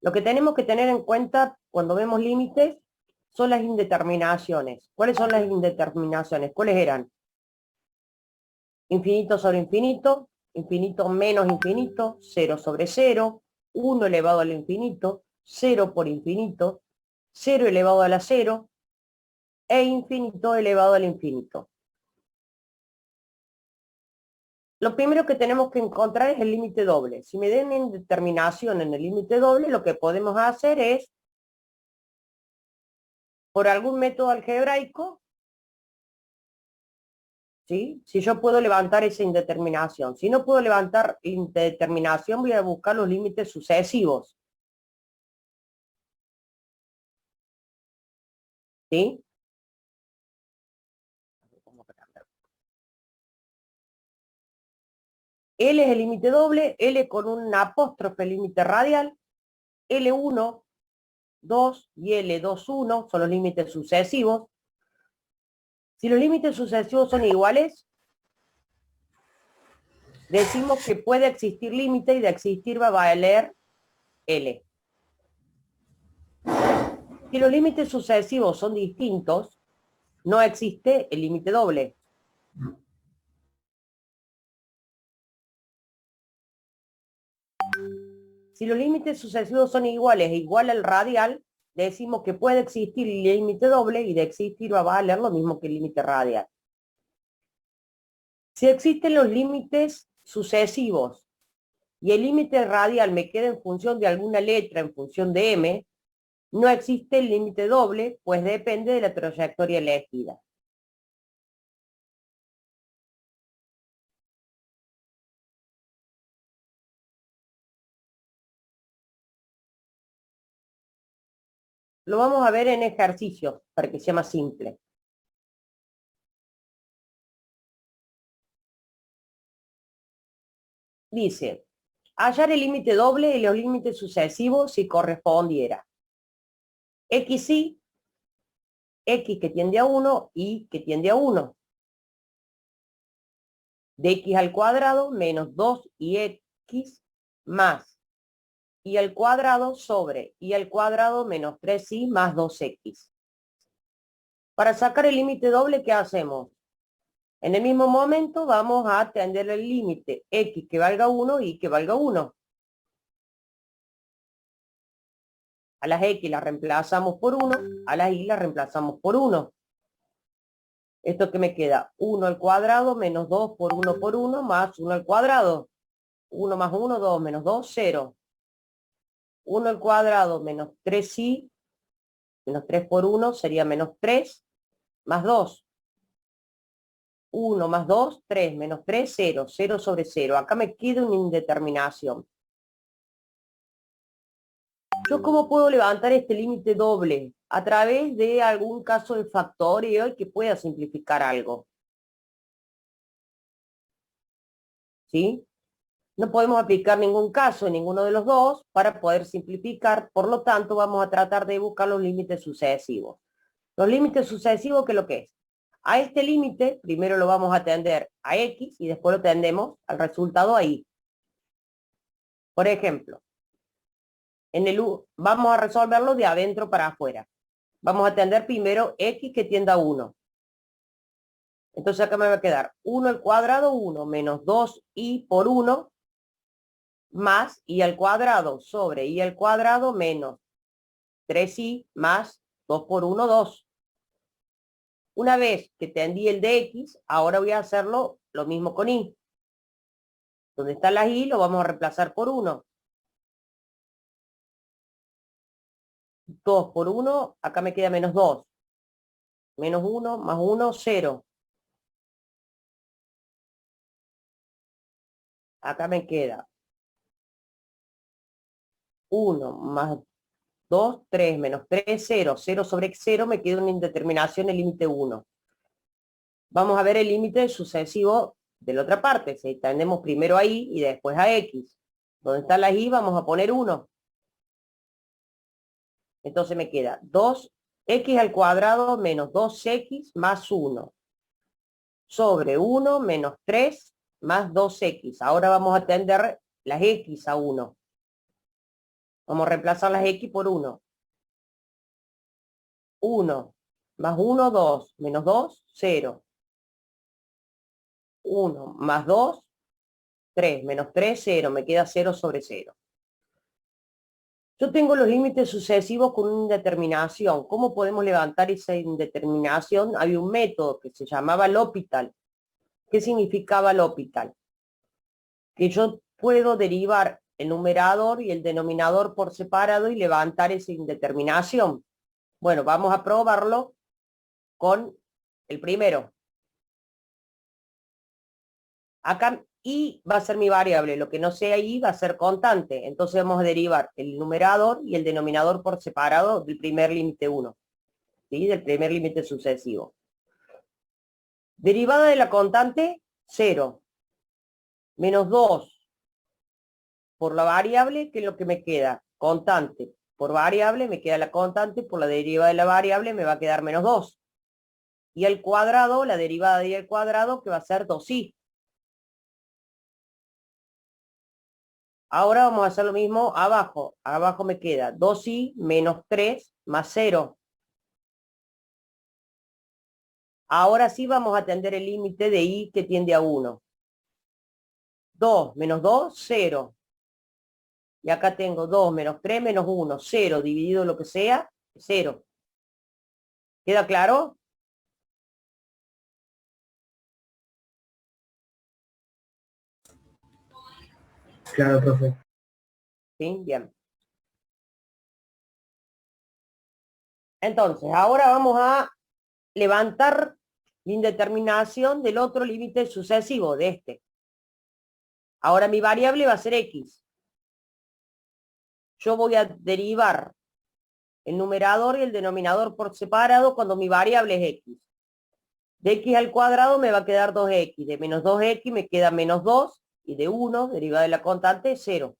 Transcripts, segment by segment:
Lo que tenemos que tener en cuenta cuando vemos límites son las indeterminaciones. ¿Cuáles son las indeterminaciones? ¿Cuáles eran? Infinito sobre infinito, infinito menos infinito, 0 sobre 0, 1 elevado al infinito, 0 por infinito, 0 elevado a la 0 e infinito elevado al infinito. Lo primero que tenemos que encontrar es el límite doble. Si me den una indeterminación en el límite doble, lo que podemos hacer es, por algún método algebraico, ¿sí? Si yo puedo levantar esa indeterminación. Si no puedo levantar indeterminación, voy a buscar los límites sucesivos. ¿Sí? L es el límite doble, L con un apóstrofe límite radial, L1, 2 y L2, 1 son los límites sucesivos. Si los límites sucesivos son iguales, decimos que puede existir límite y de existir va a valer L. Si los límites sucesivos son distintos, no existe el límite doble. Si los límites sucesivos son iguales e igual al radial, decimos que puede existir el límite doble y de existir va a valer lo mismo que el límite radial. Si existen los límites sucesivos y el límite radial me queda en función de alguna letra, en función de m, no existe el límite doble, pues depende de la trayectoria elegida. Lo vamos a ver en ejercicios, para que sea más simple. Dice, hallar el límite doble y los límites sucesivos si correspondiera. X y, X que tiende a 1 y que tiende a 1. De X al cuadrado menos 2 y X más y al cuadrado sobre y al cuadrado menos 3y más 2x. Para sacar el límite doble, ¿qué hacemos? En el mismo momento vamos a atender el límite x que valga 1 y que valga 1. A las x las reemplazamos por 1, a las y las reemplazamos por 1. Esto que me queda, 1 al cuadrado menos 2 por 1 más 1 al cuadrado. 1 más 1, 2 menos 2, 0. 1 al cuadrado menos 3y, menos 3 por 1 sería menos 3, más 2. 1 más 2, 3, menos 3, 0, 0 sobre 0. Acá me queda una indeterminación. ¿Yo cómo puedo levantar este límite doble? A través de algún caso de factorio que pueda simplificar algo. ¿Sí? No podemos aplicar ningún caso en ninguno de los dos para poder simplificar, por lo tanto vamos a tratar de buscar los límites sucesivos. Los límites sucesivos, ¿qué es lo que es? A este límite, primero lo vamos a tender a X y después lo tendemos al resultado a Y. Por ejemplo, vamos a resolverlo de adentro para afuera. Vamos a tender primero X que tienda a 1. Entonces acá me va a quedar 1 al cuadrado, 1 menos 2y por 1 más y al cuadrado sobre y al cuadrado menos 3y más 2 por 1, 2. Una vez que tendí el de X, ahora voy a hacerlo lo mismo con Y. Donde está la Y lo vamos a reemplazar por 1. 2 por 1, acá me queda menos 2. Menos 1 más 1, 0. Acá me queda 1 más 2, 3, menos 3, 0. 0 sobre 0 me queda una indeterminación, el límite 1. Vamos a ver el límite sucesivo de la otra parte. Si tendemos primero a Y y después a X. Donde está la Y vamos a poner 1. Entonces me queda 2x al cuadrado menos 2x más 1. Sobre 1 menos 3 más 2x. Ahora vamos a tender las x a 1. Vamos a reemplazar las x por 1. 1 más 1, 2, menos 2, 0. 1 más 2, 3, menos 3, 0. Me queda 0 sobre 0. Yo tengo los límites sucesivos con una indeterminación. ¿Cómo podemos levantar esa indeterminación? Había un método que se llamaba L'Hopital. ¿Qué significaba L'Hopital? Que yo puedo derivar el numerador y el denominador por separado y levantar esa indeterminación. Bueno, vamos a probarlo con el primero. Acá y va a ser mi variable, lo que no sea y va a ser constante. Entonces vamos a derivar el numerador y el denominador por separado del primer límite 1, ¿sí? Del primer límite sucesivo. Derivada de la constante, 0. Menos 2 por la variable, que es lo que me queda. Constante por variable, me queda la constante, por la derivada de la variable me va a quedar menos 2. Y al cuadrado, la derivada de y al cuadrado, que va a ser 2i. Ahora vamos a hacer lo mismo abajo. Abajo me queda 2i menos 3 más 0. Ahora sí vamos a atender el límite de i que tiende a 1. 2 menos 2, 0. Y acá tengo 2 menos 3 menos 1. 0 dividido lo que sea, 0. ¿Queda claro? Claro, profe. Sí, bien. Entonces, ahora vamos a levantar la indeterminación del otro límite sucesivo de este. Ahora mi variable va a ser x. Yo voy a derivar el numerador y el denominador por separado cuando mi variable es x. De x al cuadrado me va a quedar 2x. De menos 2x me queda menos 2. Y de 1, derivada de la constante, 0.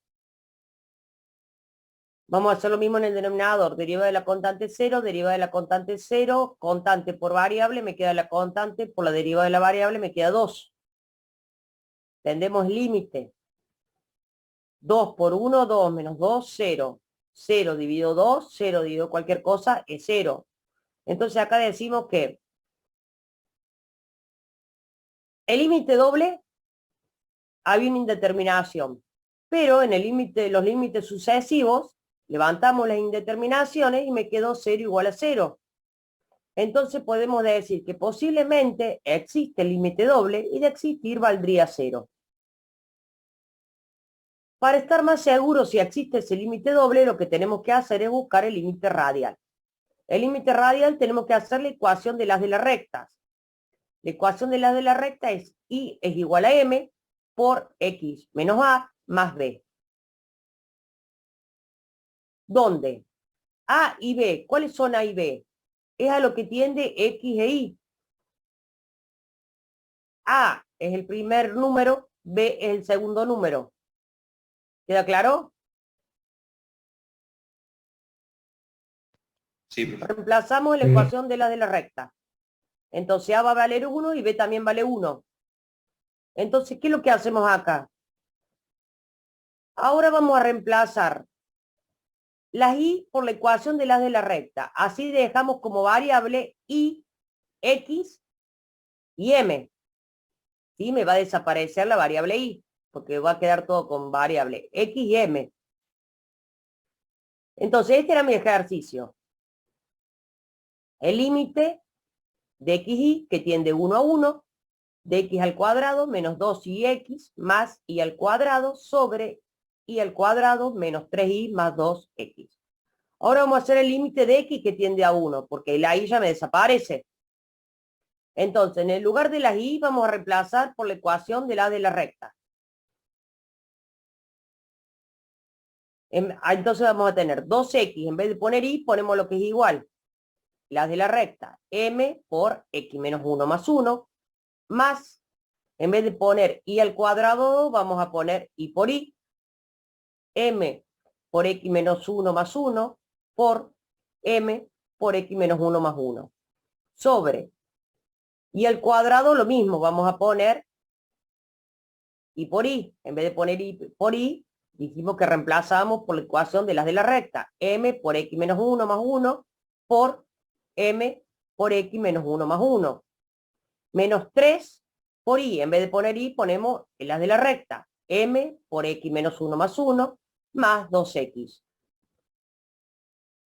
Vamos a hacer lo mismo en el denominador. Derivada de la constante 0, derivada de la constante 0, constante por variable, me queda la constante, por la derivada de la variable me queda 2. Tendemos límite. 2 por 1, 2, menos 2, 0. 0 dividido 2, 0 dividido cualquier cosa, es 0. Entonces acá decimos que el límite doble había una indeterminación, pero en el límite, los límites sucesivos, levantamos las indeterminaciones y me quedó 0 igual a 0. Entonces podemos decir que posiblemente existe el límite doble y de existir valdría 0. Para estar más seguros si existe ese límite doble, lo que tenemos que hacer es buscar el límite radial. El límite radial tenemos que hacer la ecuación de las de las rectas. La ecuación de las de la recta es y es igual a m por x menos a más b. ¿Dónde? A y b. ¿Cuáles son A y b? Es a lo que tiende x e y. A es el primer número, b es el segundo número. ¿Queda claro? Sí, profe. Reemplazamos la ecuación de las de la recta. Entonces A va a valer 1 y b también vale 1. Entonces, ¿qué es lo que hacemos acá? Ahora vamos a reemplazar las y por la ecuación de las de la recta. Así dejamos como variable y, x y m. ¿Sí? Me va a desaparecer la variable y, porque va a quedar todo con variable x y m. Entonces, este era mi ejercicio. El límite de x y, que tiende 1 a 1, de x al cuadrado menos 2y más y al cuadrado sobre y al cuadrado menos 3y más 2x. Ahora vamos a hacer el límite de x que tiende a 1, porque la y ya me desaparece. Entonces, en el lugar de las y vamos a reemplazar por la ecuación de la de la recta. Entonces vamos a tener 2x, en vez de poner y, ponemos lo que es igual. Las de la recta, m por x menos 1 más 1, más, en vez de poner y al cuadrado, vamos a poner y por y, m por x menos 1 más 1, por m por x menos 1 más 1, sobre, y al cuadrado lo mismo, vamos a poner y por y, en vez de poner y por y, Dijimos que reemplazamos por la ecuación de las de la recta. M por X menos 1 más 1 por M por X menos 1 más 1. Menos 3 por Y. En vez de poner Y, ponemos las de la recta. M por X menos 1 más 1 más 2X.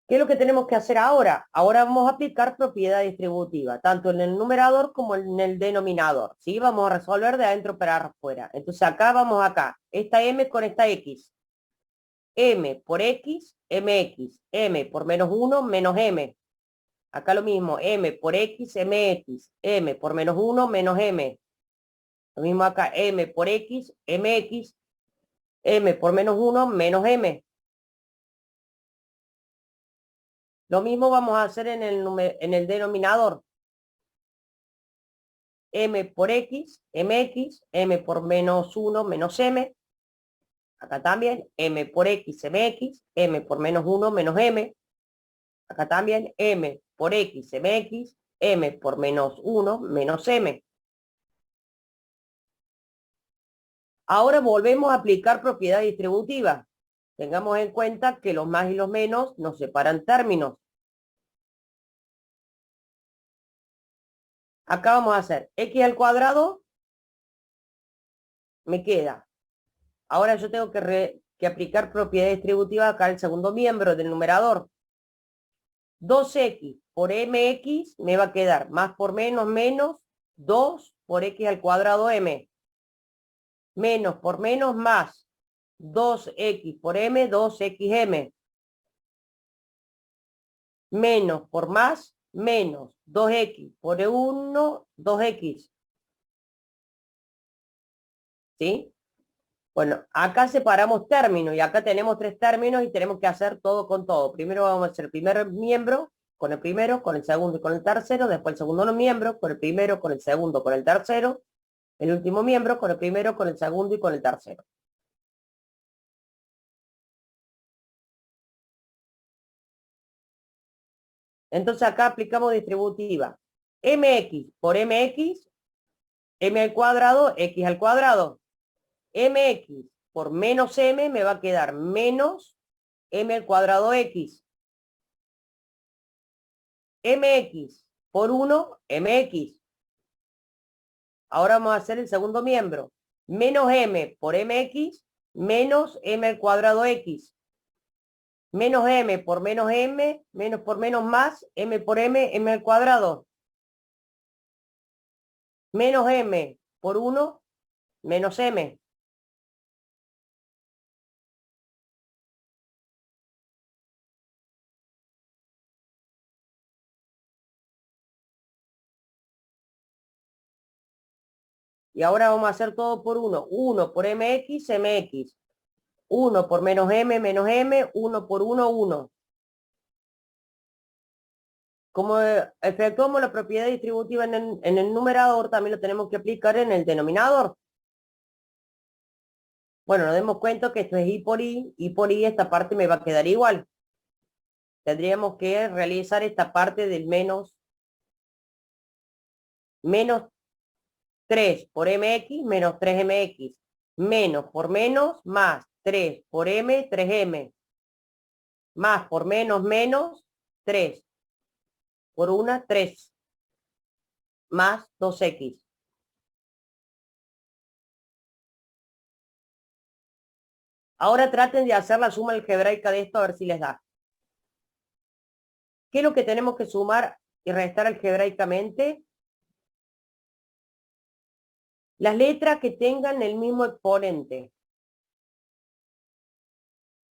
¿Qué es lo que tenemos que hacer ahora? Ahora vamos a aplicar propiedad distributiva, tanto en el numerador como en el denominador. ¿Sí? Vamos a resolver de adentro para afuera. Entonces acá vamos acá. Esta M con esta X. M por X, MX. M por menos 1, menos M. Acá lo mismo. M por X, MX. M por menos 1, menos M. Lo mismo acá. M por X, MX. M por menos 1, menos M. Lo mismo vamos a hacer en el denominador. M por X, MX, M por menos 1, menos M. Acá también, M por X, MX, M por menos 1, menos M. Acá también, M por X, MX, M por menos 1, menos M. Ahora volvemos a aplicar propiedad distributiva. Tengamos en cuenta que los más y los menos nos separan términos. Acá vamos a hacer X al cuadrado, me queda. Ahora yo tengo que aplicar propiedad distributiva acá al segundo miembro del numerador. 2X por MX me va a quedar más por menos menos 2 por X al cuadrado M. Menos por menos más 2X por M, 2XM. Menos por más, menos 2X por 1, 2X. ¿Sí? Bueno, acá separamos términos y acá tenemos 3 términos y tenemos que hacer todo con todo. Primero vamos a hacer el primer miembro con el primero, con el segundo y con el tercero. Después el segundo miembro con el primero, con el segundo, con el tercero. El último miembro con el primero, con el segundo y con el tercero. Entonces acá aplicamos distributiva. MX por MX, M al cuadrado, X al cuadrado. MX por menos M me va a quedar menos M al cuadrado X. MX por 1, MX. Ahora vamos a hacer el segundo miembro. Menos M por MX, menos M al cuadrado X. Menos M por menos M, menos por menos más, M por M, M al cuadrado. Menos M por 1, menos M. Y ahora vamos a hacer todo por 1. 1 por MX, MX. 1 por menos M, menos M. 1 por 1, 1. Como efectuamos la propiedad distributiva en el numerador, también lo tenemos que aplicar en el denominador. Bueno, nos demos cuenta que esto es y por y esta parte me va a quedar igual. Tendríamos que realizar esta parte del menos 3 por mx menos 3mx. Menos por menos más 3 por m, 3m. Más por menos menos 3 por 1, 3. Más 2x. Ahora traten de hacer la suma algebraica de esto a ver si les da. ¿Qué es lo que tenemos que sumar y restar algebraicamente? Las letras que tengan el mismo exponente,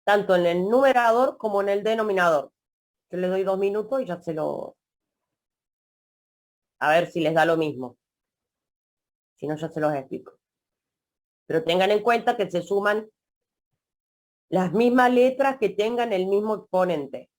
tanto en el numerador como en el denominador. Yo les doy 2 minutos y ya a ver si les da lo mismo. Si no, ya se los explico. Pero tengan en cuenta que se suman las mismas letras que tengan el mismo exponente.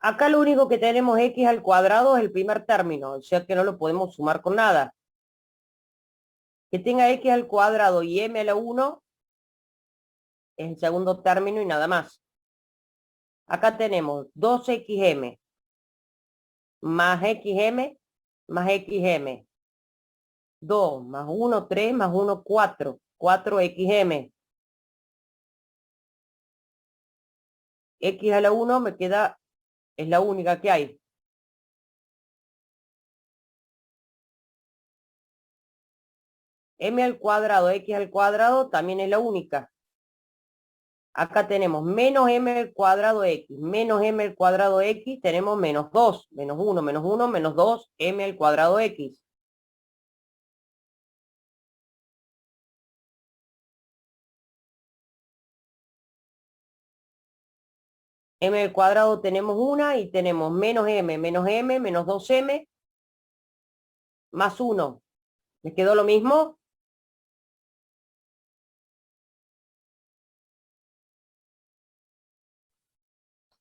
Acá lo único que tenemos x al cuadrado es el primer término, o sea que no lo podemos sumar con nada. Que tenga x al cuadrado y m a la 1 es el segundo término y nada más. Acá tenemos 2xm más xm más xm. 2 más 1, 3 más 1, 4. 4xm. X a la 1 me queda, es la única que hay. M al cuadrado, X al cuadrado también es la única. Acá tenemos menos M al cuadrado X, menos M al cuadrado X, tenemos menos 2, menos 1, menos 1, menos 2, M al cuadrado X. M al cuadrado tenemos una y tenemos menos M, menos 2M, más 1. ¿Les quedó lo mismo?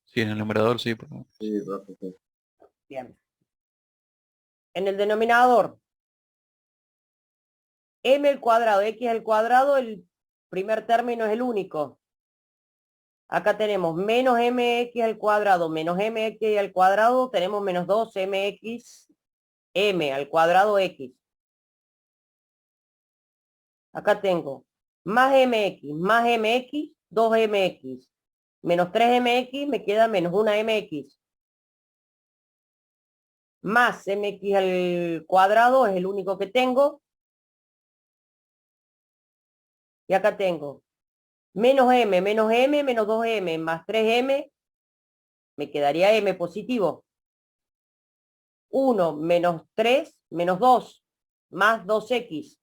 Sí, en el numerador sí. Sí, profe, sí. Bien. En el denominador, M al cuadrado, X al cuadrado, el primer término es el único. Acá tenemos menos mx al cuadrado menos mx al cuadrado, tenemos menos 2mx m al cuadrado x. Acá tengo más mx, 2mx, menos 3mx, me queda menos 1mx. Más mx al cuadrado es el único que tengo. Y acá tengo menos m, menos 2m, más 3m, me quedaría m positivo. 1 menos 3, menos 2, más 2x.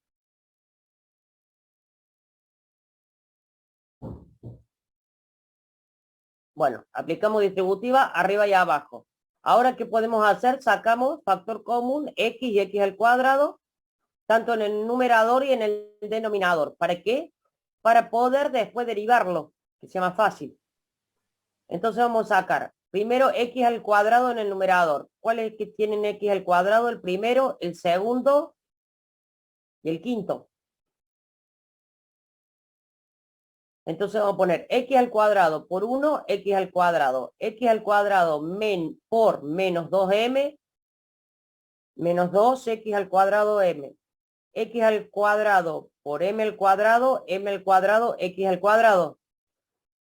Bueno, aplicamos distributiva arriba y abajo. Ahora, ¿qué podemos hacer? Sacamos factor común x y x al cuadrado, tanto en el numerador y en el denominador. ¿Para qué? Para poder después derivarlo, que sea más fácil. Entonces vamos a sacar primero x al cuadrado en el numerador. ¿Cuáles que tienen x al cuadrado? El primero, el segundo y el quinto. Entonces vamos a poner x al cuadrado por 1, x al cuadrado por menos 2m, menos 2x al cuadrado m. X al cuadrado por m al cuadrado, x al cuadrado.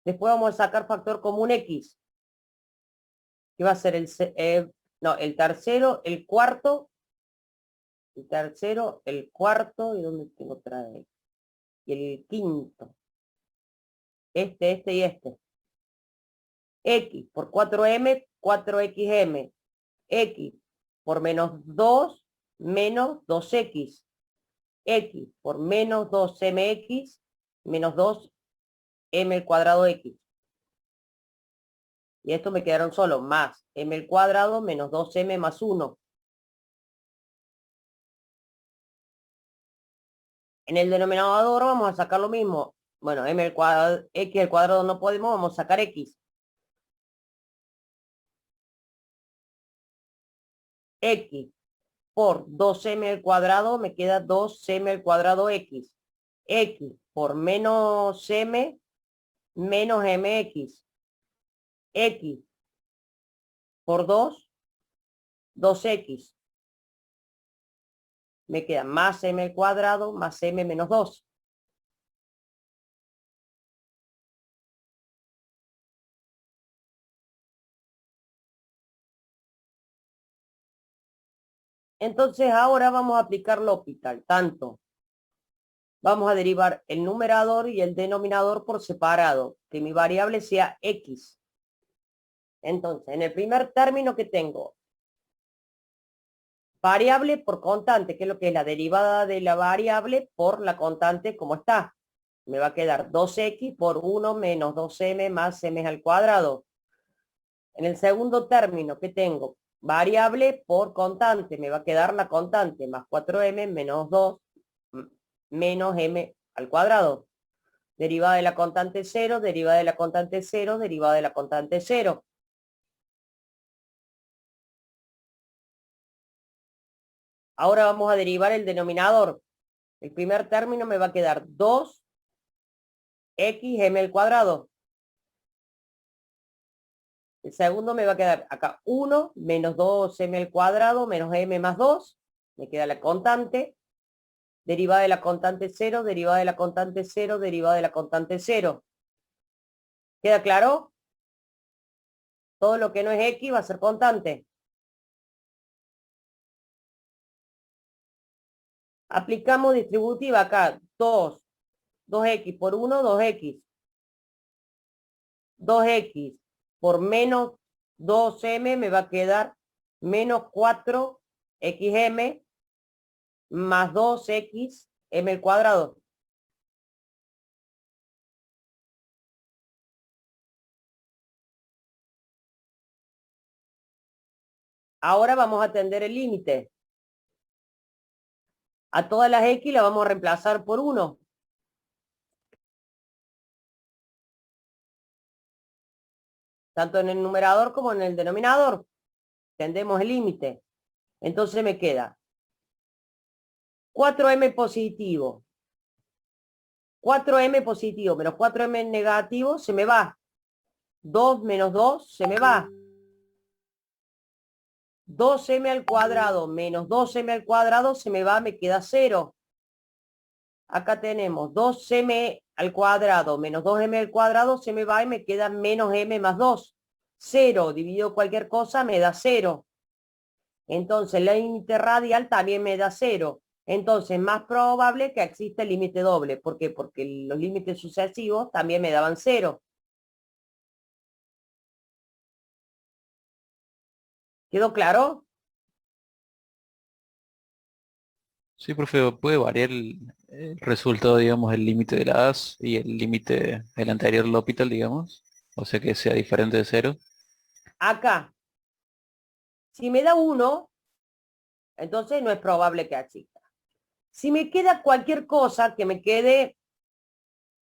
Después vamos a sacar factor común x, que va a ser el tercero, el cuarto, ¿y dónde tengo otra vez? Y el quinto. Este y este. X por 4m, 4xm. X por menos 2, menos 2x. X por menos 2mx, menos 2m al cuadrado x. Y esto me quedaron solo más m al cuadrado menos 2m más 1. En el denominador vamos a sacar lo mismo. Bueno, m al cuadrado, x al cuadrado no podemos, vamos a sacar x. X por 2m al cuadrado me queda 2m al cuadrado x. X por menos m, menos mx. X por 2, 2x. Me queda más m al cuadrado más m menos 2. Entonces ahora vamos a aplicar L'Hopital. Tanto vamos a derivar el numerador y el denominador por separado, que mi variable sea x. Entonces, en el primer término que tengo, variable por constante, que es lo que es la derivada de la variable por la constante como está. Me va a quedar 2x por 1 menos 2m más m al cuadrado. En el segundo término que tengo, variable por constante, me va a quedar la constante más 4m menos 2 menos m al cuadrado. Derivada de la constante 0, derivada de la constante 0, derivada de la constante 0. Ahora vamos a derivar el denominador. El primer término me va a quedar 2xm al cuadrado. El segundo me va a quedar acá 1 menos 2m al cuadrado menos m más 2. Me queda la constante. Derivada de la constante 0, derivada de la constante 0, derivada de la constante 0. ¿Queda claro? Todo lo que no es x va a ser constante. Aplicamos distributiva acá. 2x por 1, 2x. 2x por menos 2m me va a quedar menos 4xm más 2x m al cuadrado. Ahora vamos a atender el límite. A todas las x las vamos a reemplazar por 1. Tanto en el numerador como en el denominador. Tendemos el límite. Entonces me queda 4m positivo. 4m positivo menos 4m negativo se me va. 2 menos 2 se me va. 2m al cuadrado menos 2m al cuadrado se me va, me queda 0. Acá tenemos 2m al cuadrado menos 2m al cuadrado se me va y me queda menos m más 2. 0 dividido cualquier cosa me da 0. Entonces el límite radial también me da 0. Entonces es más probable que exista el límite doble. ¿Por qué? Porque los límites sucesivos también me daban 0. ¿Quedó claro? Sí, profe, ¿puede variar el resultado, digamos, el límite de la AS y el límite del anterior L'Hopital, digamos? O sea, que sea diferente de 0. Acá, si me da 1, entonces no es probable que exista. Si me queda cualquier cosa que me quede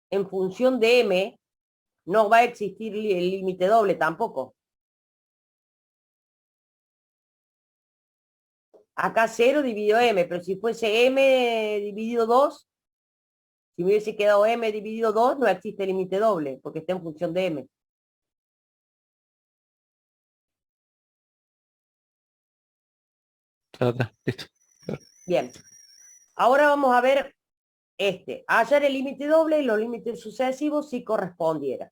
en función de m, no va a existir el límite doble tampoco. Acá 0 dividido m, pero si fuese m dividido 2, si me hubiese quedado m dividido 2, no existe límite doble, porque está en función de m. Listo. Bien. Ahora vamos a ver hallar el límite doble y los límites sucesivos si correspondiera.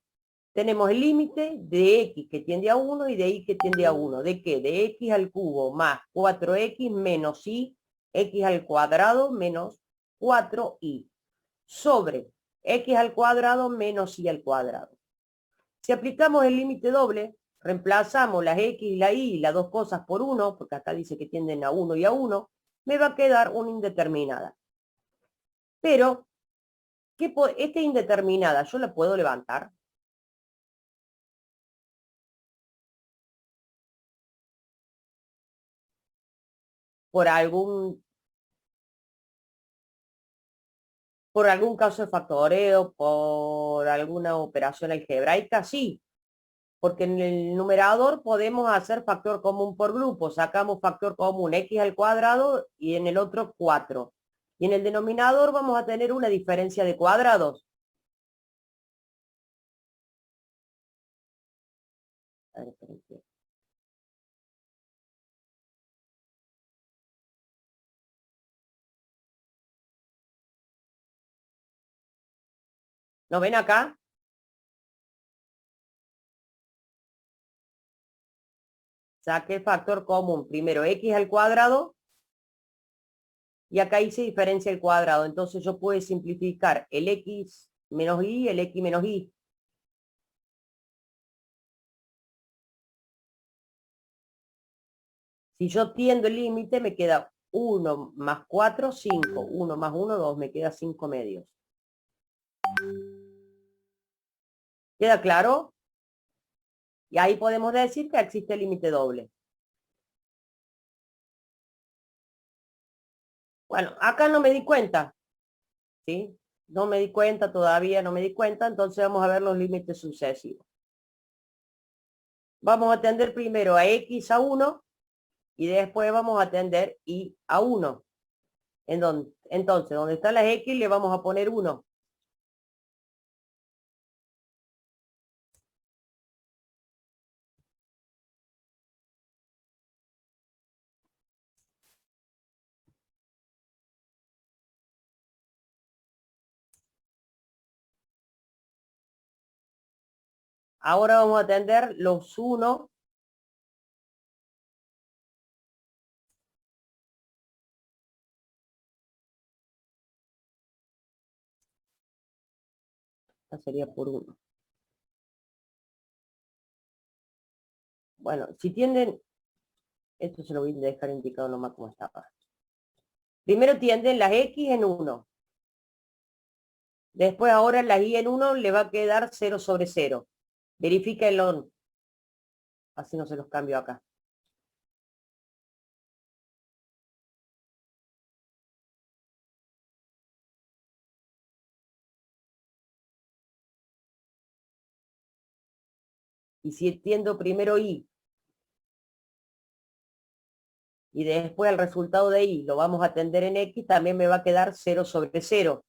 Tenemos el límite de x que tiende a 1 y de y que tiende a 1. ¿De qué? De x al cubo más 4x menos y, x al cuadrado menos 4y, sobre x al cuadrado menos y al cuadrado. Si aplicamos el límite doble, reemplazamos las x y la y, las dos cosas por 1, porque acá dice que tienden a 1 y a 1, me va a quedar una indeterminada. Pero, esta indeterminada, ¿yo la puedo levantar? Por algún caso de factoreo, por alguna operación algebraica, sí. Porque en el numerador podemos hacer factor común por grupo. Sacamos factor común x al cuadrado y en el otro 4. Y en el denominador vamos a tener una diferencia de cuadrados. A ver, ¿lo ven acá? Saqué el factor común. Primero x al cuadrado. Y acá hice diferencia al cuadrado. Entonces yo puedo simplificar el x menos y el x menos y. Si yo tiendo el límite, me queda 1 más 4, 5. 1 más 1, 2. Me queda 5 medios. ¿Queda claro? Y ahí podemos decir que existe límite doble. Bueno, acá no me di cuenta. ¿Sí? No me di cuenta, todavía no me di cuenta. Entonces vamos a ver los límites sucesivos. Vamos a atender primero a x a 1 Y después vamos a tender y a 1. Entonces, donde están las X le vamos a poner 1. Ahora vamos a tender los 1. Esta sería por 1. Bueno, si tienden, esto se lo voy a dejar indicado nomás como estaba. Primero tienden las X en 1. Después ahora las Y en 1 le va a quedar 0 sobre 0. Verifíquenlo. Así no se los cambio acá. Y si tiendo primero Y y después el resultado de Y lo vamos a tender en X, también me va a quedar 0 sobre 0.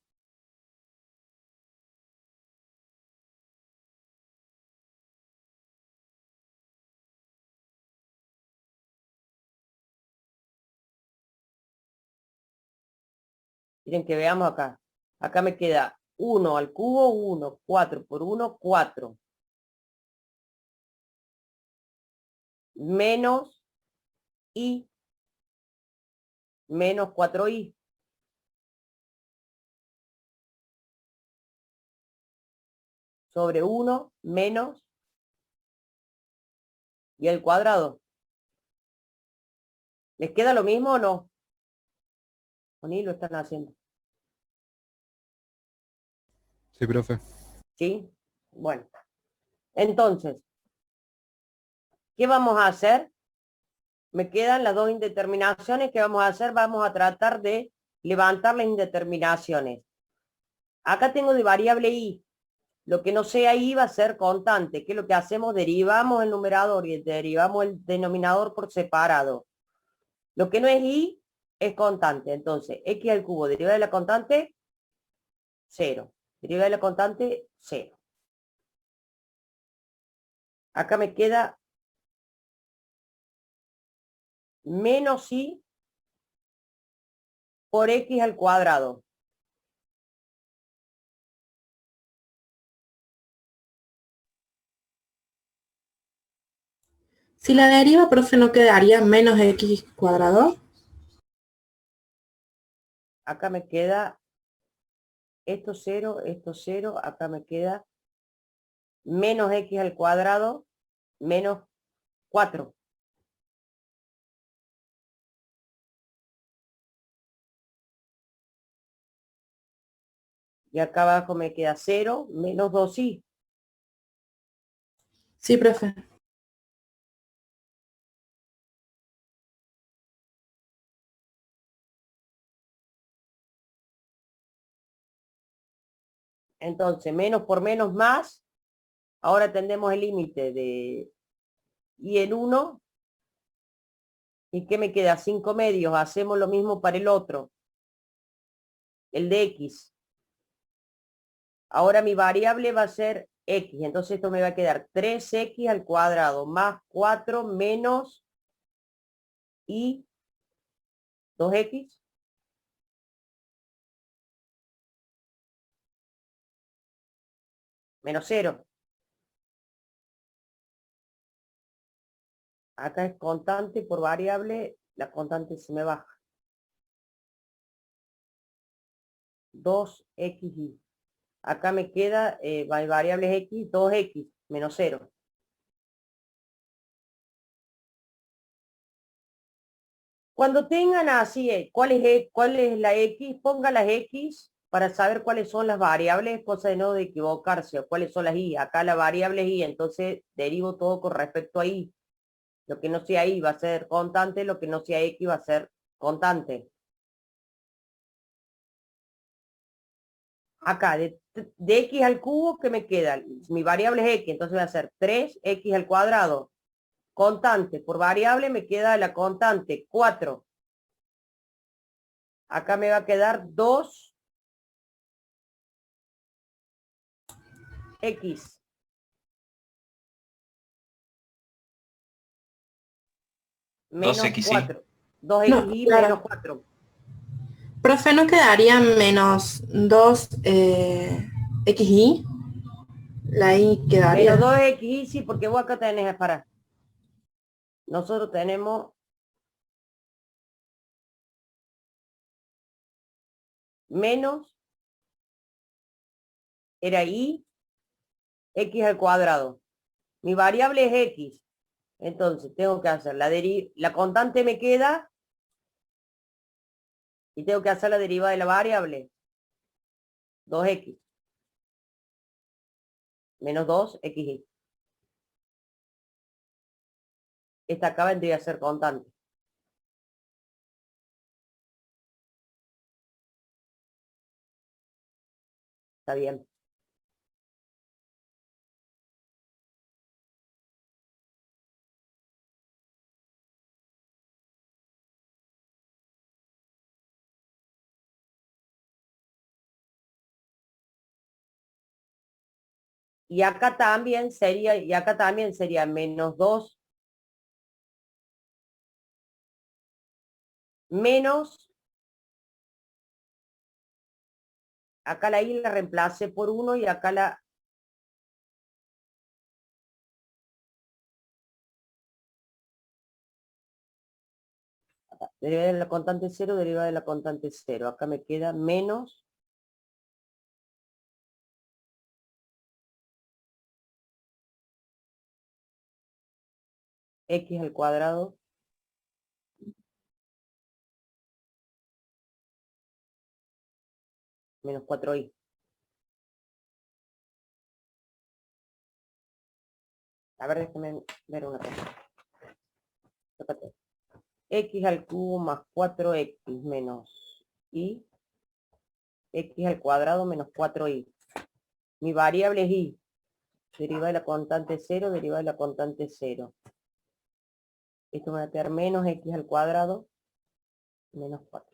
Miren que veamos acá. Acá me queda 1 al cubo, 1, 4 por 1, 4. Menos Y menos 4Y. Sobre 1 menos y al cuadrado. ¿Les queda lo mismo o no? ¿O ni lo están haciendo? Sí, profe. ¿Sí? Bueno. Entonces, ¿qué vamos a hacer? Me quedan las dos indeterminaciones. ¿Qué vamos a hacer? Vamos a tratar de levantar las indeterminaciones. Acá tengo de variable Y. Lo que no sea Y va a ser constante. ¿Qué es lo que hacemos? Derivamos el numerador y derivamos el denominador por separado. Lo que no es Y es constante. Entonces, X al cubo, derivada de la constante, 0. Derivada de la constante, 0. Acá me queda menos Y por X al cuadrado. Si la deriva, profe, ¿no quedaría menos x cuadrado? Acá me queda esto 0, acá me queda menos X al cuadrado menos 4. Y acá abajo me queda 0 menos 2Y. Sí, profe. Entonces, menos por menos más. Ahora tendremos el límite de Y en 1. ¿Y qué me queda? 5 medios. Hacemos lo mismo para el otro. El de X. Ahora mi variable va a ser X. Entonces esto me va a quedar 3X al cuadrado más 4 menos Y 2X. Menos 0. Acá es constante por variable. La constante se me baja. 2XY. Acá me queda variables X, 2X, menos 0. Cuando tengan así, ¿cuál es la X? Ponga las X para saber cuáles son las variables, cosa de no de equivocarse, o cuáles son las Y. Acá la variable es Y, entonces derivo todo con respecto a Y. Lo que no sea Y va a ser constante, lo que no sea X va a ser constante. Acá, de X al cubo, ¿qué me queda? Mi variable es X, entonces va a ser 3X al cuadrado Constante por variable me queda la constante 4. Acá me va a quedar 2x menos 2xy. 4. No, 2xy claro. menos 4. Profe, ¿no quedaría menos 2 xy? La y quedaría. Menos 2xy, sí, porque vos acá tenés, para. Nosotros tenemos menos, era y, x al cuadrado. Mi variable es x. Entonces tengo que hacer la constante me queda y tengo que hacer la derivada de la variable. 2x menos 2xy. Esta acá vendría a ser constante. Está bien. Y acá también sería menos 2 menos, acá la y la reemplacé por 1 y acá la derivada de la constante 0, derivada de la constante 0. Acá me queda menos x al cuadrado menos 4y. A ver, déjame ver una cosa. Tócate. X al cubo más 4x menos y, x al cuadrado menos 4y. Mi variable es y. Derivada de la constante 0, derivada de la constante 0. Esto va a quedar menos x al cuadrado menos 4.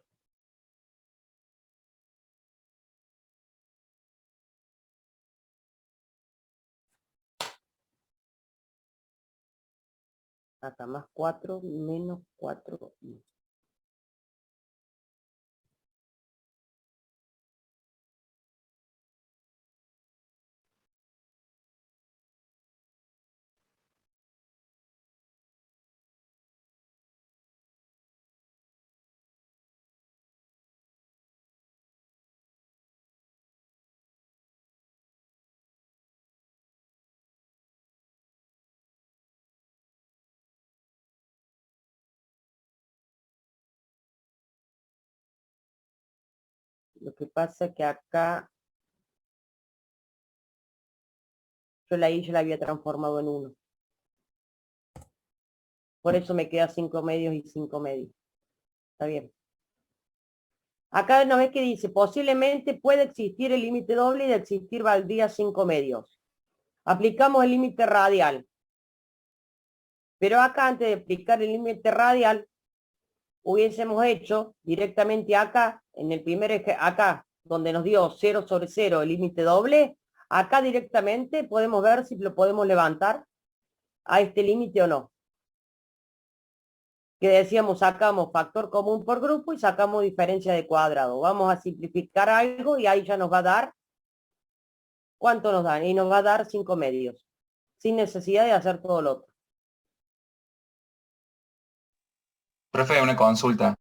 Acá más 4 menos 4y. Lo que pasa es que acá yo la y la había transformado en 1. Por eso me queda 5 medios y 5 medios. Está bien. Acá nos ve que dice, posiblemente puede existir el límite doble y de existir valdría 5 medios. Aplicamos el límite radial. Pero acá, antes de aplicar el límite radial, hubiésemos hecho directamente acá, en el primer eje, acá, donde nos dio 0 sobre 0 el límite doble, acá directamente podemos ver si lo podemos levantar a este límite o no. Que decíamos, sacamos factor común por grupo y sacamos diferencia de cuadrado. Vamos a simplificar algo y ahí ya nos va a dar, ¿cuánto nos dan? Y nos va a dar 5 medios, sin necesidad de hacer todo lo otro. Profe, una consulta.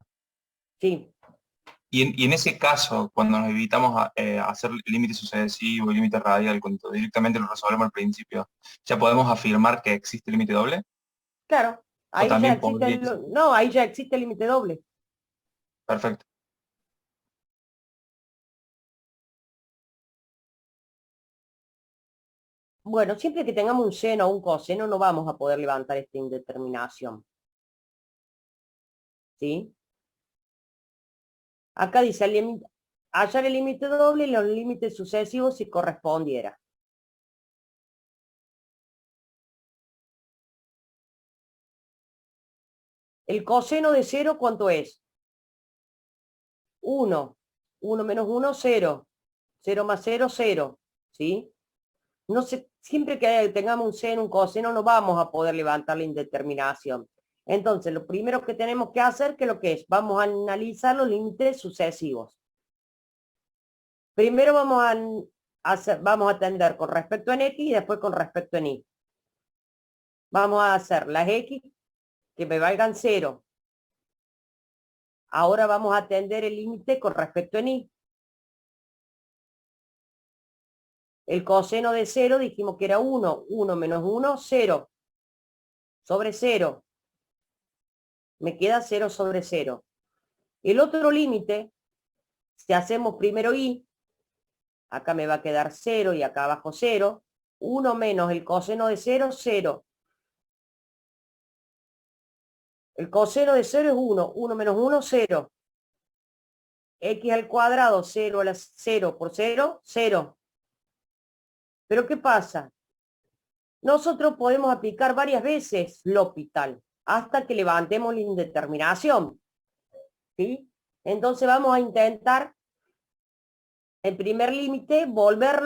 Sí, Y en ese caso, cuando nos evitamos hacer límite sucesivo y límite radial, cuando directamente lo resolvemos al principio, ¿ya podemos afirmar que existe límite doble? claro, ¿O ahí ya también existe podría ser? no, ahí ya existe el límite doble. Perfecto. Bueno, siempre que tengamos un seno o un coseno no vamos a poder levantar esta indeterminación. ¿Sí? Acá dice hallar el límite doble y los límites sucesivos si correspondiera. El coseno de 0, ¿cuánto es? 1. 1 menos 1, 0. 0 más 0, 0. ¿Sí? No sé, siempre que tengamos un seno, un coseno, no vamos a poder levantar la indeterminación. Entonces, lo primero que tenemos que hacer, ¿qué es lo que es? Vamos a analizar los límites sucesivos. Primero vamos a atender con respecto en X y después con respecto en Y. Vamos a hacer las X que me valgan 0. Ahora vamos a atender el límite con respecto en Y. El coseno de 0 dijimos que era 1. 1 menos 1, 0. Sobre 0. Me queda 0 sobre 0. El otro límite, si hacemos primero Y, acá me va a quedar 0 y acá abajo 0. 1 menos el coseno de 0, 0. El coseno de 0 es 1. 1 menos 1, 0. X al cuadrado, 0 a la 0 por 0, 0. Pero ¿qué pasa? Nosotros podemos aplicar varias veces L'Hopital hasta que levantemos la indeterminación. ¿Sí? Entonces vamos a intentar el primer límite, volver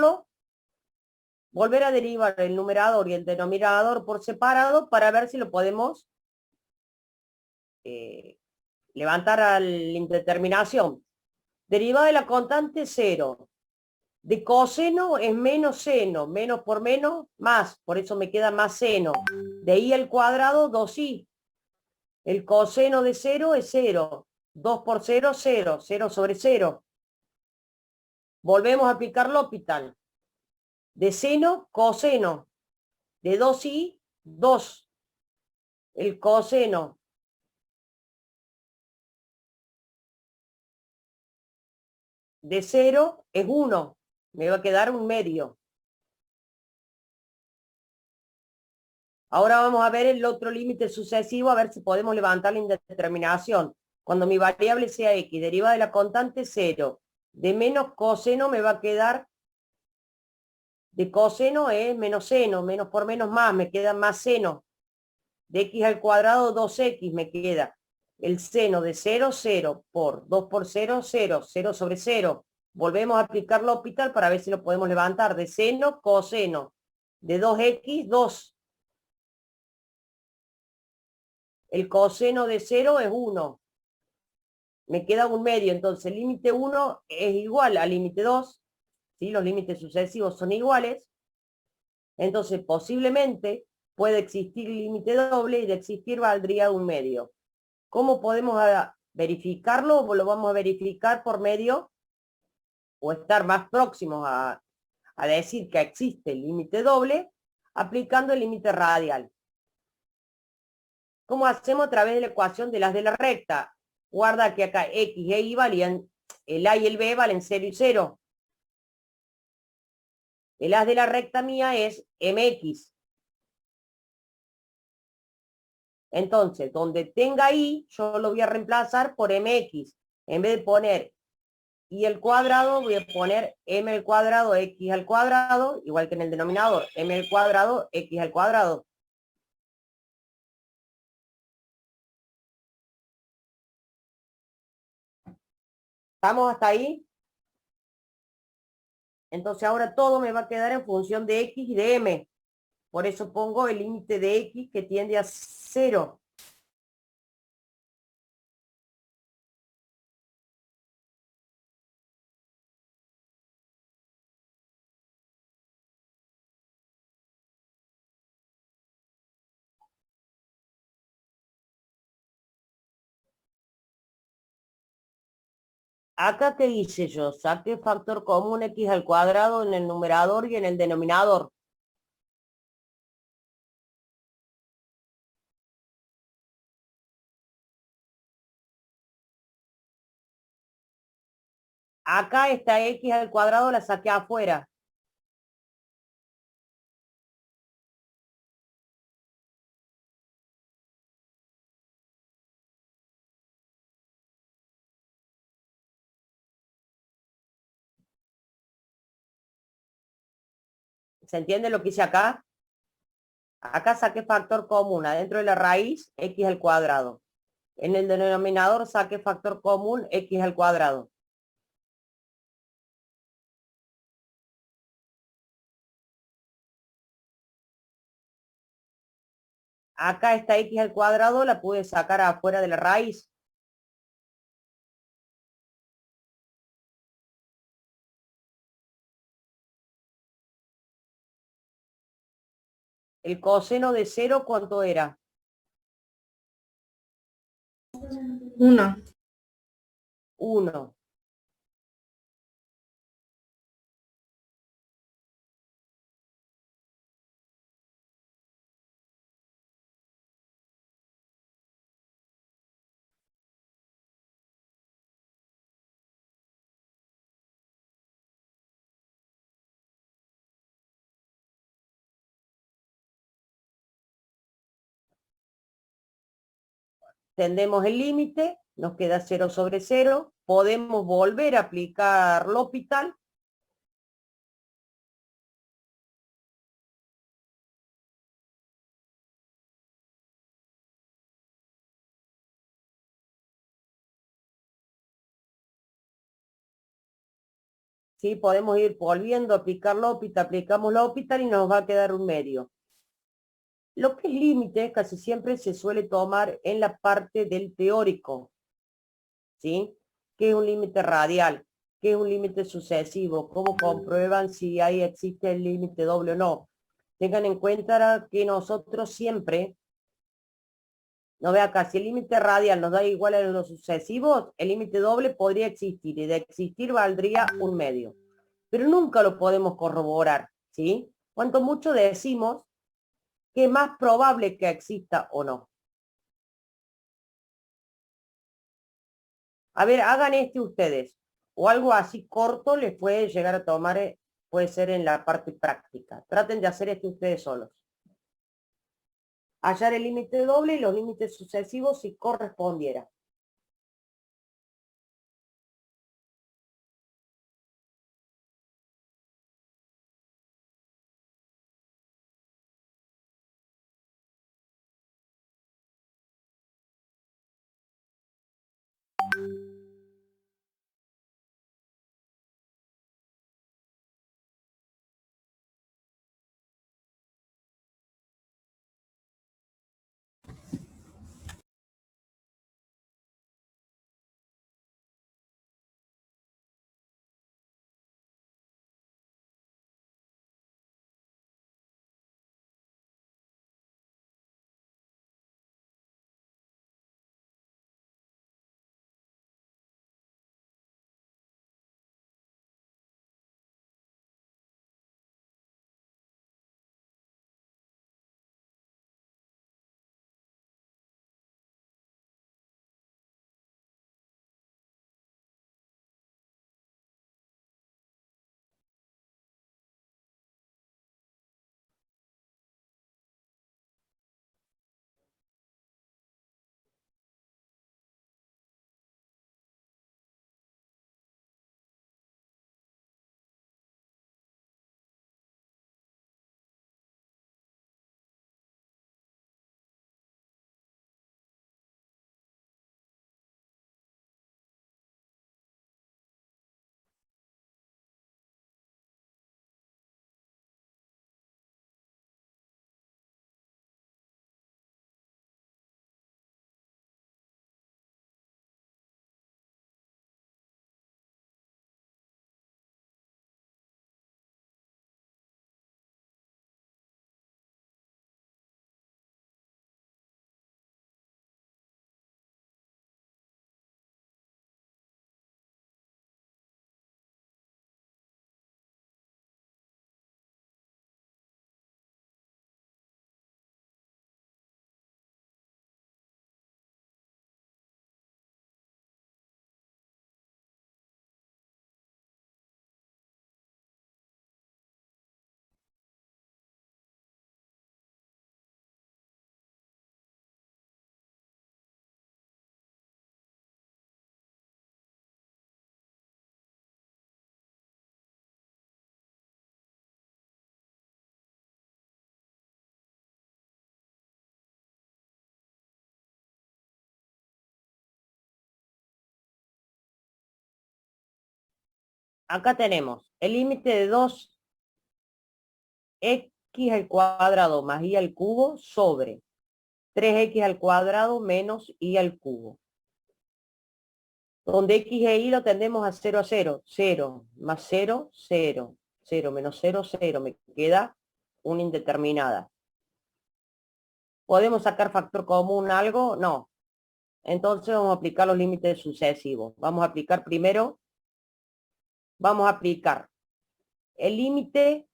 a derivar el numerador y el denominador por separado para ver si lo podemos levantar a la indeterminación. Derivada de la constante 0. De coseno es menos seno, menos por menos, más, por eso me queda más seno. De y al cuadrado, 2y. El coseno de 0 es 0. 2 por 0, 0. 0 sobre 0. Volvemos a aplicar L'Hopital. De seno, coseno. De 2y, 2. El coseno de 0 es 1. Me va a quedar un medio. Ahora vamos a ver el otro límite sucesivo, a ver si podemos levantar la indeterminación. Cuando mi variable sea x, deriva de la constante 0. De menos coseno me va a quedar, de coseno es menos seno, menos por menos más, me queda más seno. De x al cuadrado, 2x me queda. El seno de 0, 0, por 2 por 0, 0, 0 sobre 0. Volvemos a aplicar L'Hopital para ver si lo podemos levantar. De seno, coseno. De 2x, 2. El coseno de 0 es 1. Me queda un medio, entonces el límite 1 es igual al límite 2. ¿Sí? Los límites sucesivos son iguales. Entonces posiblemente puede existir límite doble y de existir valdría un medio. ¿Cómo podemos verificarlo? Lo vamos a verificar por medio o estar más próximos a decir que existe el límite doble aplicando el límite radial. ¿Cómo hacemos? A través de la ecuación de las de la recta. Guarda que acá x e y valían, el a y el b valen 0 y 0. El haz de la recta mía es mx. Entonces, donde tenga y, yo lo voy a reemplazar por mx. En vez de poner y al cuadrado, voy a poner m al cuadrado x al cuadrado, igual que en el denominador, m al cuadrado x al cuadrado. ¿Estamos hasta ahí? Entonces ahora todo me va a quedar en función de x y de m. Por eso pongo el límite de x que tiende a 0. Acá, ¿qué hice yo? Saqué factor común x al cuadrado en el numerador y en el denominador. Acá esta x al cuadrado la saqué afuera. ¿Se entiende lo que hice acá? Acá saqué factor común adentro de la raíz x al cuadrado. En el denominador saque factor común x al cuadrado. Acá esta x al cuadrado la pude sacar afuera de la raíz. El coseno de 0, ¿cuánto era? 1. 1. Tendemos el límite, nos queda 0 sobre 0. Podemos volver a aplicar L'Hopital. ¿Sí? Podemos ir volviendo a aplicar L'Hopital, aplicamos L'Hopital y nos va a quedar un medio. Lo que es límite casi siempre se suele tomar en la parte del teórico, ¿sí? ¿Qué es un límite radial? ¿Qué es un límite sucesivo? ¿Cómo comprueban si ahí existe el límite doble o no? Tengan en cuenta que nosotros siempre, no vea acá, si el límite radial nos da igual a los sucesivos, el límite doble podría existir y de existir valdría un medio. Pero nunca lo podemos corroborar, ¿sí? Cuanto mucho decimos que es más probable que exista o no. A ver, hagan este ustedes. O algo así corto les puede llegar a tomar, puede ser en la parte práctica. Traten de hacer este ustedes solos. Hallar el límite doble y los límites sucesivos si correspondiera. acá tenemos el límite de 2x al cuadrado más y al cubo sobre 3x al cuadrado menos y al cubo. Donde x e y lo tendemos a 0 a 0. 0 más 0, 0. 0 menos 0, 0. Me queda una indeterminada. ¿Podemos sacar factor común algo? No. Entonces vamos a aplicar los límites sucesivos. Vamos a aplicar primero, vamos a aplicar el límite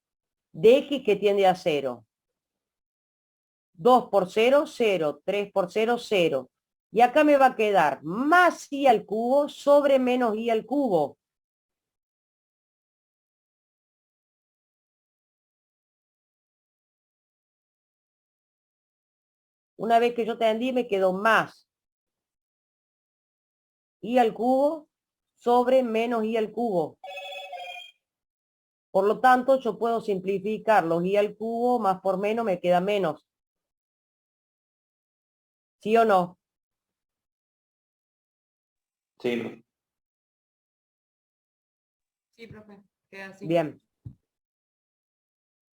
de x que tiende a 0. 2 por 0, 0. 3 por 0, 0. Y acá me va a quedar más y al cubo sobre menos y al cubo. Una vez que yo tendí, me quedó más y al cubo sobre menos y al cubo. Por lo tanto, yo puedo simplificar los y al cubo más por menos, me queda menos. ¿Sí o no? Sí, profe. Sí, profe, queda así. Bien.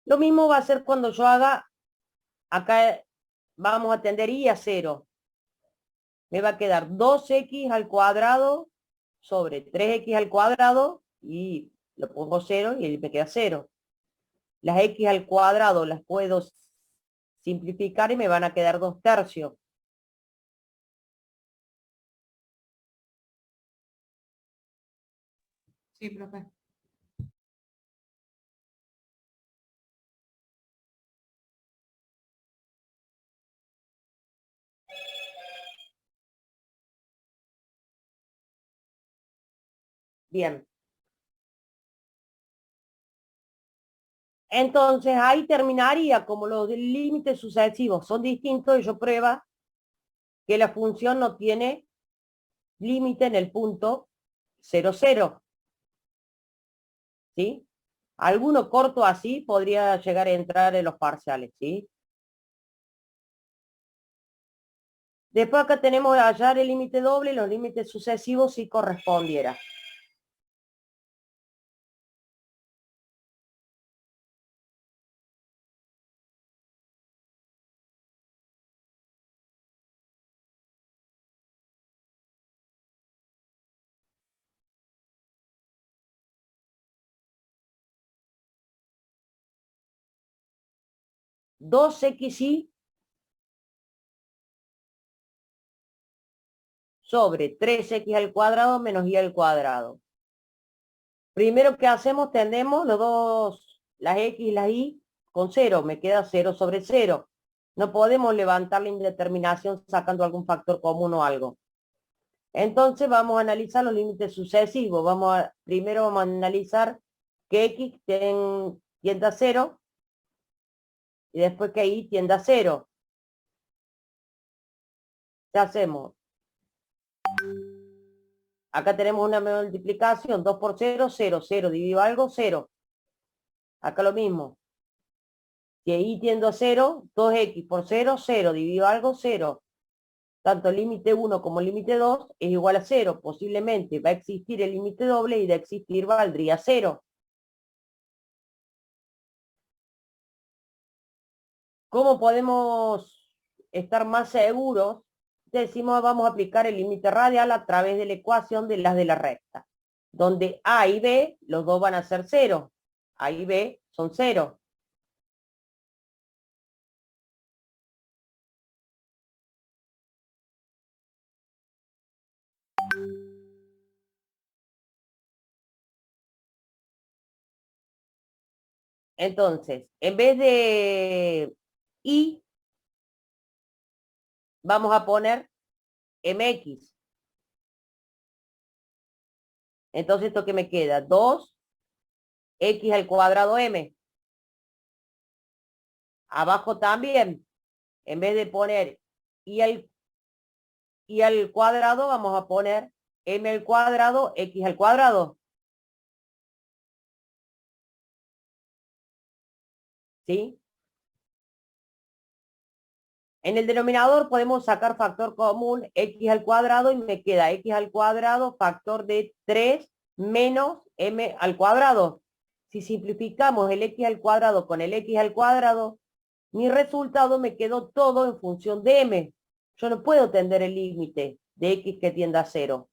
Lo mismo va a ser cuando yo haga, acá vamos a tender y a 0. Me va a quedar 2x al cuadrado sobre 3x al cuadrado y lo pongo 0 y me queda 0. Las x al cuadrado las puedo simplificar y me van a quedar 2 tercios. Sí, profe. Bien. Entonces ahí terminaría, como los límites sucesivos son distintos, y yo prueba que la función no tiene límite en el punto 0, 0. ¿Sí? Alguno corto así podría llegar a entrar en los parciales, ¿sí? Después acá tenemos hallar el límite doble y los límites sucesivos si correspondiera. Dos xy sobre 3x al cuadrado menos y al cuadrado. Primero que hacemos, tenemos los dos, las x y las y con 0. Me queda 0 sobre 0. No podemos levantar la indeterminación sacando algún factor común o algo. Entonces vamos a analizar los límites sucesivos. Primero vamos a analizar que x tiende a 0 y después que y tiende a 0. ¿Qué hacemos? Acá tenemos una multiplicación, 2 por 0, 0, 0, dividido algo, 0. Acá lo mismo. Si y tiende a 0, 2x por 0, 0, dividido algo, 0. Tanto el límite 1 como el límite 2 es igual a 0. Posiblemente va a existir el límite doble y de existir valdría 0. ¿Cómo podemos estar más seguros? Decimos, vamos a aplicar el límite radial a través de la ecuación de las de la recta, donde a y b, los dos van a ser 0. A y b son 0. Entonces, en vez de y, vamos a poner mx. Entonces, ¿esto qué me queda? 2x al cuadrado m. Abajo también, en vez de poner y al cuadrado, vamos a poner m al cuadrado, x al cuadrado. ¿Sí? En el denominador podemos sacar factor común x al cuadrado y me queda x al cuadrado factor de 3 menos m al cuadrado. Si simplificamos el x al cuadrado con el x al cuadrado, mi resultado me quedó todo en función de m. Yo no puedo tender el límite de x que tienda a 0.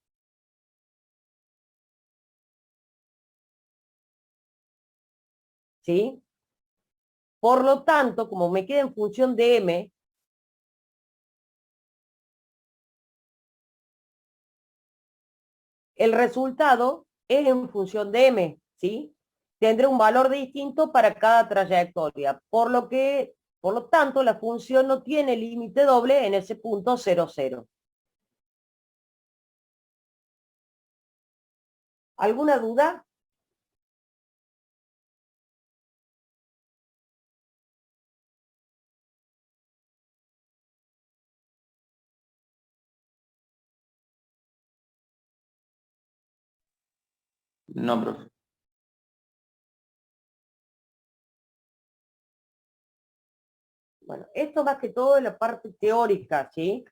¿Sí? Por lo tanto, como me queda en función de m, el resultado es en función de m, ¿sí? Tendré un valor distinto para cada trayectoria, por lo tanto, la función no tiene límite doble en ese punto 0, 0. ¿Alguna duda? No, profe. Bueno, esto más que todo es la parte teórica, ¿sí?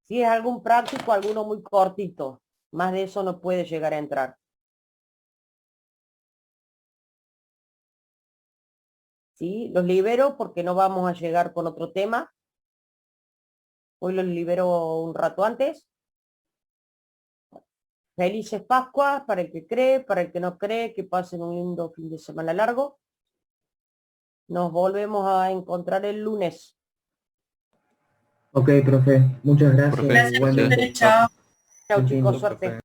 Si es algún práctico, alguno muy cortito. Más de eso no puede llegar a entrar. ¿Sí? Los libero porque no vamos a llegar con otro tema. Hoy los libero un rato antes. Felices Pascuas para el que cree, para el que no cree, que pasen un lindo fin de semana largo. Nos volvemos a encontrar el lunes. Ok, profe. Muchas gracias. Profe, Gracias, Igualmente. profe. Chao. Chao Entiendo, chicos, suerte. profe.